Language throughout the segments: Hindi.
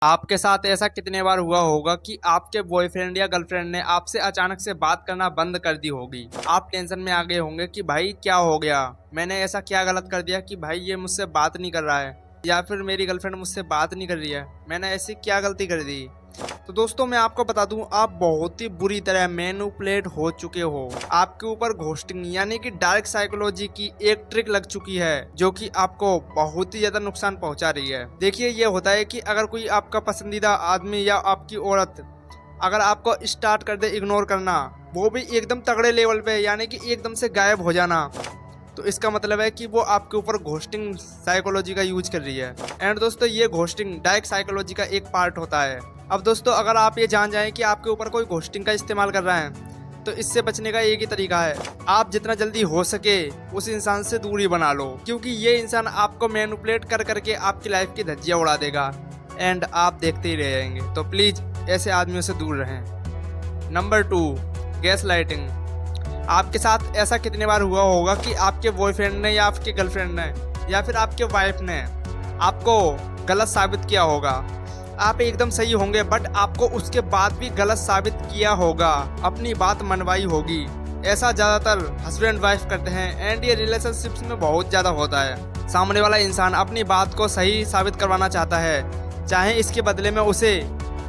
आपके साथ ऐसा कितने बार हुआ होगा कि आपके बॉयफ्रेंड या गर्लफ्रेंड ने आपसे अचानक से बात करना बंद कर दी होगी। आप टेंशन में आ गए होंगे कि भाई क्या हो गया, मैंने ऐसा क्या गलत कर दिया कि भाई ये मुझसे बात नहीं कर रहा है, या फिर मेरी गर्लफ्रेंड मुझसे बात नहीं कर रही है, मैंने ऐसी क्या गलती कर दी। तो दोस्तों मैं आपको बता दूं, आप बहुत ही बुरी तरह मैनिपुलेट हो चुके हो। आपके ऊपर घोस्टिंग यानी कि डार्क साइकोलॉजी की एक ट्रिक लग चुकी है जो कि आपको बहुत ही ज्यादा नुकसान पहुंचा रही है। देखिए ये होता है कि अगर कोई आपका पसंदीदा आदमी या आपकी औरत अगर आपको स्टार्ट कर दे इग्नोर करना, वो भी एकदम तगड़े लेवल पे, यानी कि एकदम से गायब हो जाना, तो इसका मतलब है कि वो आपके ऊपर घोस्टिंग साइकोलॉजी का यूज कर रही है। एंड दोस्तों ये घोस्टिंग डार्क साइकोलॉजी का एक पार्ट होता है। अब दोस्तों अगर आप ये जान जाएं कि आपके ऊपर कोई घोस्टिंग का इस्तेमाल कर रहा है, तो इससे बचने का एक ही तरीका है, आप जितना जल्दी हो सके उस इंसान से दूरी बना लो, क्योंकि ये इंसान आपको मैनिपुलेट कर करके आपकी लाइफ की धज्जियां उड़ा देगा एंड आप देखते ही रह जाएंगे। तो प्लीज ऐसे आदमियों से दूर रहें। Number 2, gas lighting. आपके साथ ऐसा कितने बार हुआ होगा कि आपके बॉयफ्रेंड ने या आपके गर्लफ्रेंड ने या फिर आपके वाइफ ने आपको गलत साबित किया होगा। आप एकदम सही होंगे बट आपको उसके बाद भी गलत साबित किया होगा, अपनी बात मनवाई होगी। ऐसा ज़्यादातर हस्बैंड वाइफ करते हैं एंड ये रिलेशनशिप्स में बहुत ज़्यादा होता है। सामने वाला इंसान अपनी बात को सही साबित करवाना चाहता है, चाहे इसके बदले में उसे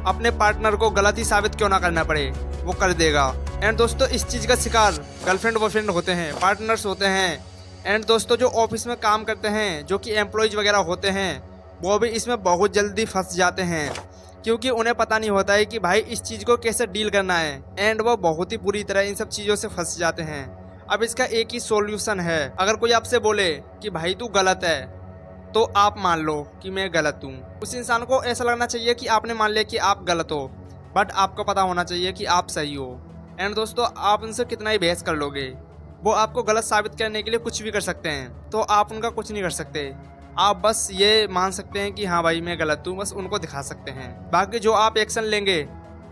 अपने पार्टनर को गलत ही साबित क्यों ना करना पड़े, वो कर देगा। एंड दोस्तों इस चीज़ का शिकार गर्लफ्रेंड बॉयफ्रेंड होते हैं, पार्टनर्स होते हैं, एंड दोस्तों जो ऑफिस में काम करते हैं, जो कि एम्प्लॉयज़ वगैरह होते हैं, वो भी इसमें बहुत जल्दी फंस जाते हैं, क्योंकि उन्हें पता नहीं होता है कि भाई इस चीज़ को कैसे डील करना है, एंड वो बहुत ही बुरी तरह इन सब चीज़ों से फंस जाते हैं। अब इसका एक ही सॉल्यूशन है, अगर कोई आपसे बोले कि भाई तू गलत है, तो आप मान लो कि मैं गलत हूँ। उस इंसान को ऐसा लगना चाहिए कि आपने मान लिया कि आप गलत हो, बट आपको पता होना चाहिए कि आप सही हो। एंड दोस्तों आप उनसे कितना ही बहस कर लोगे, वो आपको गलत साबित करने के लिए कुछ भी कर सकते हैं, तो आप उनका कुछ नहीं कर सकते। आप बस ये मान सकते हैं कि हाँ भाई मैं गलत हूँ, बस उनको दिखा सकते हैं। बाकी जो आप एक्शन लेंगे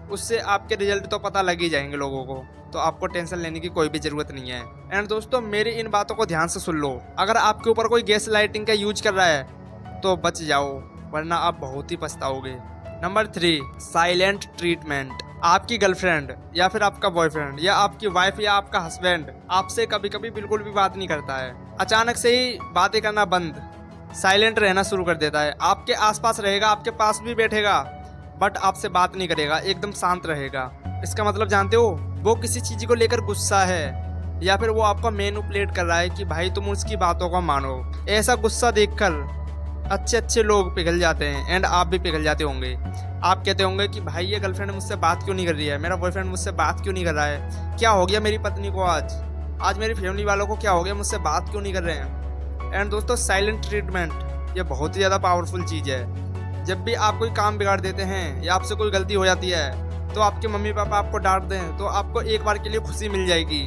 उससे आपके रिजल्ट तो पता लग ही जाएंगे लोगों को, तो आपको टेंशन लेने की कोई भी ज़रूरत नहीं है। एंड दोस्तों मेरी इन बातों को ध्यान से सुन लो, अगर आपके ऊपर कोई गैस लाइटिंग का यूज कर रहा है तो बच जाओ, वरना आप बहुत ही पछताओगे। Number 3, silent treatment. आपकी गर्लफ्रेंड या फिर आपका बॉयफ्रेंड या आपकी वाइफ या आपका हस्बैंड आपसे कभी कभी बिल्कुल भी बात नहीं करता है, अचानक से ही बातें करना बंद, साइलेंट रहना शुरू कर देता है। आपके आसपास रहेगा, आपके पास भी बैठेगा, बट आपसे बात नहीं करेगा, एकदम शांत रहेगा। इसका मतलब जानते हो, वो किसी चीज़ को लेकर गुस्सा है, या फिर वो आपको मैनिपुलेट कर रहा है कि भाई तुम उसकी बातों को मानो। ऐसा गुस्सा देखकर अच्छे अच्छे लोग पिघल जाते हैं, एंड आप भी पिघल जाते होंगे। आप कहते होंगे कि भाई ये गर्लफ्रेंड मुझसे बात क्यों नहीं कर रही है, मेरा बॉयफ्रेंड मुझसे बात क्यों नहीं कर रहा है, क्या हो गया मेरी पत्नी को, आज मेरी फैमिली वालों को क्या हो गया, मुझसे बात क्यों नहीं कर रहे हैं। एंड दोस्तों साइलेंट ट्रीटमेंट ये बहुत ही ज़्यादा पावरफुल चीज़ है। जब भी आप कोई काम बिगाड़ देते हैं या आपसे कोई गलती हो जाती है, तो आपके मम्मी पापा आपको डांट दें तो आपको एक बार के लिए खुशी मिल जाएगी,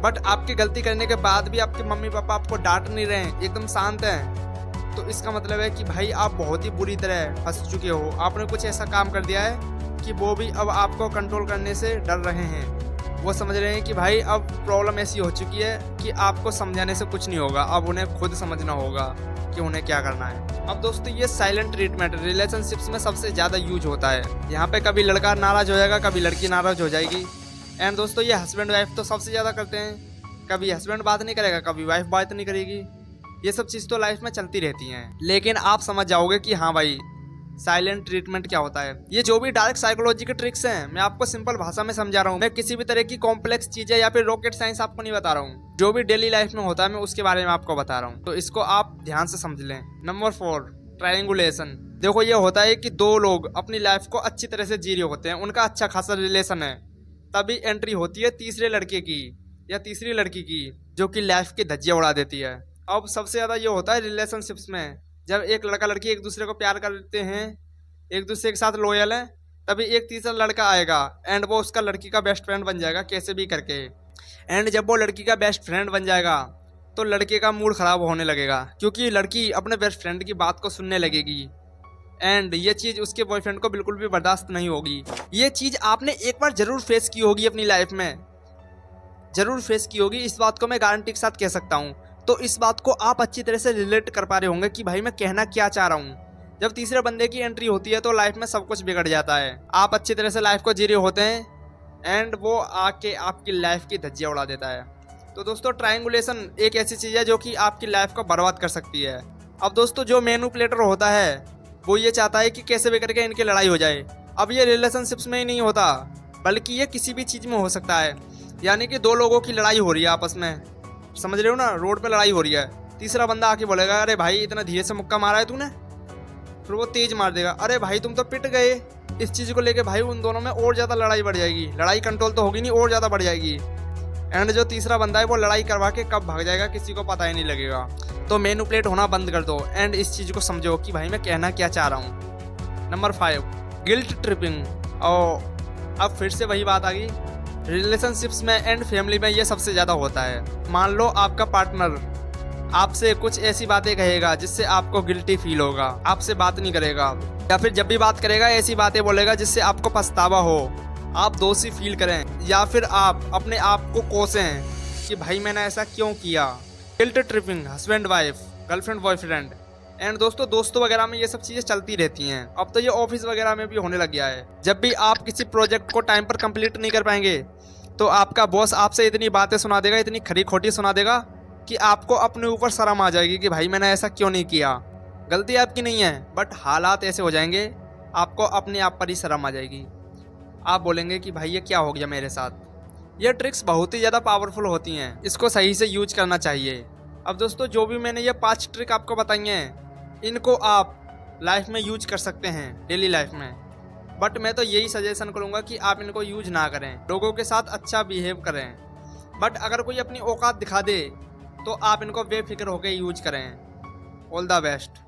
बट आपकी गलती करने के बाद भी आपके मम्मी पापा आपको डांट नहीं रहे हैं, एकदम शांत हैं, तो इसका मतलब है कि भाई आप बहुत ही बुरी तरह फंस चुके हो। आपने कुछ ऐसा काम कर दिया है कि वो भी अब आपको कंट्रोल करने से डर रहे हैं। वो समझ रहे हैं कि भाई अब प्रॉब्लम ऐसी हो चुकी है कि आपको समझाने से कुछ नहीं होगा, अब उन्हें खुद समझना होगा कि उन्हें क्या करना है। अब दोस्तों ये साइलेंट ट्रीटमेंट रिलेशनशिप्स में सबसे ज़्यादा यूज होता है। यहाँ पे कभी लड़का नाराज़ हो जाएगा, कभी लड़की नाराज़ हो जाएगी। एंड दोस्तों ये हस्बैंड वाइफ तो सबसे ज़्यादा करते हैं, कभी हस्बैंड बात नहीं करेगा, कभी वाइफ बात नहीं करेगी। ये सब चीज़ तो लाइफ में चलती रहती हैं, लेकिन आप समझ जाओगे कि हाँ भाई साइलेंट ट्रीटमेंट क्या होता है। ये जो भी डार्क साइकोलॉजी के ट्रिक्स हैं मैं आपको सिंपल भाषा में समझा रहा हूँ, मैं किसी भी तरह की कॉम्प्लेक्स चीजें या फिर रॉकेट साइंस आपको नहीं बता रहा हूँ। जो भी डेली लाइफ में होता है मैं उसके बारे में आपको बता रहा हूँ, तो इसको आप ध्यान से समझ लें। Number 4, triangulation. देखो ये होता है कि दो लोग अपनी लाइफ को अच्छी तरह से जी रहे होते हैं, उनका अच्छा खासा रिलेशन है, तभी एंट्री होती है तीसरे लड़के की या तीसरी लड़की की, जो कि लाइफ की धज्जियां उड़ा देती है। अब सबसे ज़्यादा ये होता है रिलेशनशिप्स में, जब एक लड़का लड़की एक दूसरे को प्यार करते हैं, एक दूसरे के साथ लॉयल है, तभी एक तीसरा लड़का आएगा एंड वो उसका लड़की का बेस्ट फ्रेंड बन जाएगा कैसे भी करके। एंड जब वो लड़की का बेस्ट फ्रेंड बन जाएगा तो लड़के का मूड ख़राब होने लगेगा, क्योंकि लड़की अपने बेस्ट फ्रेंड की बात को सुनने लगेगी, एंड ये चीज़ उसके बॉयफ्रेंड को बिल्कुल भी बर्दाश्त नहीं होगी। ये चीज़ आपने एक बार ज़रूर फेस की होगी अपनी लाइफ में, ज़रूर फेस की होगी, इस बात को मैं गारंटी के साथ कह सकता हूँ। तो इस बात को आप अच्छी तरह से रिलेट कर पा रहे होंगे कि भाई मैं कहना क्या चाह रहा हूँ। जब तीसरे बंदे की एंट्री होती है तो लाइफ में सब कुछ बिगड़ जाता है। आप अच्छी तरह से लाइफ को जी रहे होते हैं एंड वो आके आपकी लाइफ की धज्जियां उड़ा देता है। तो दोस्तों ट्रायंगुलेशन एक ऐसी चीज़ है जो कि आपकी लाइफ को बर्बाद कर सकती है। अब दोस्तों जो मैनिपुलेटर होता है वो ये चाहता है कि कैसे भी करके इनकी लड़ाई हो जाए। अब ये रिलेशनशिप्स में ही नहीं होता बल्कि ये किसी भी चीज़ में हो सकता है। यानी कि दो लोगों की लड़ाई हो रही है आपस में, समझ रहे हो ना, रोड पे लड़ाई हो रही है। तीसरा बंदा आके बोलेगा अरे भाई इतना धीरे से मुक्का मारा है तूने, फिर वो तेज मार देगा, अरे भाई तुम तो पिट गए। इस चीज़ को लेके भाई उन दोनों में और ज़्यादा लड़ाई बढ़ जाएगी। लड़ाई कंट्रोल तो होगी नहीं, और ज़्यादा बढ़ जाएगी। एंड जो तीसरा बंदा है वो लड़ाई करवा के कब भाग जाएगा किसी को पता ही नहीं लगेगा। तो मैनिपुलेट होना बंद कर दो एंड इस चीज़ को समझो कि भाई मैं कहना क्या चाह रहा हूँ। Number 5, guilt tripping. और अब फिर से वही बात आ गई, रिलेशनशिप्स में एंड फैमिली में ये सबसे ज़्यादा होता है। मान लो आपका पार्टनर आपसे कुछ ऐसी बातें कहेगा जिससे आपको गिल्टी फील होगा, आपसे बात नहीं करेगा, या फिर जब भी बात करेगा ऐसी बातें बोलेगा जिससे आपको पछतावा हो, आप दोषी फील करें, या फिर आप अपने आप को कोसें कि भाई मैंने ऐसा क्यों किया। Guilt tripping, husband wife, girlfriend boyfriend and दोस्तों वगैरह में ये सब चीज़ें चलती रहती हैं। अब तो ये ऑफिस वगैरह में भी होने लग गया है। जब भी आप किसी प्रोजेक्ट को टाइम पर कंप्लीट नहीं कर पाएंगे तो आपका बॉस आपसे इतनी बातें सुना देगा, इतनी खरी खोटी सुना देगा कि आपको अपने ऊपर शर्म आ जाएगी कि भाई मैंने ऐसा क्यों नहीं किया। गलती आपकी नहीं है बट हालात ऐसे हो जाएंगे आपको अपने आप पर ही शर्म आ जाएगी। आप बोलेंगे कि भाई ये क्या हो गया मेरे साथ। ये ट्रिक्स बहुत ही ज़्यादा पावरफुल होती हैं, इसको सही से यूज करना चाहिए। अब दोस्तों जो भी मैंने ये 5 ट्रिक आपको बताई हैं इनको आप लाइफ में यूज कर सकते हैं, डेली लाइफ में। बट मैं तो यही सजेशन करूँगा कि आप इनको यूज ना करें, लोगों के साथ अच्छा बिहेव करें। बट अगर कोई अपनी औकात दिखा दे तो आप इनको बेफिक्र होकर यूज करें। All the best.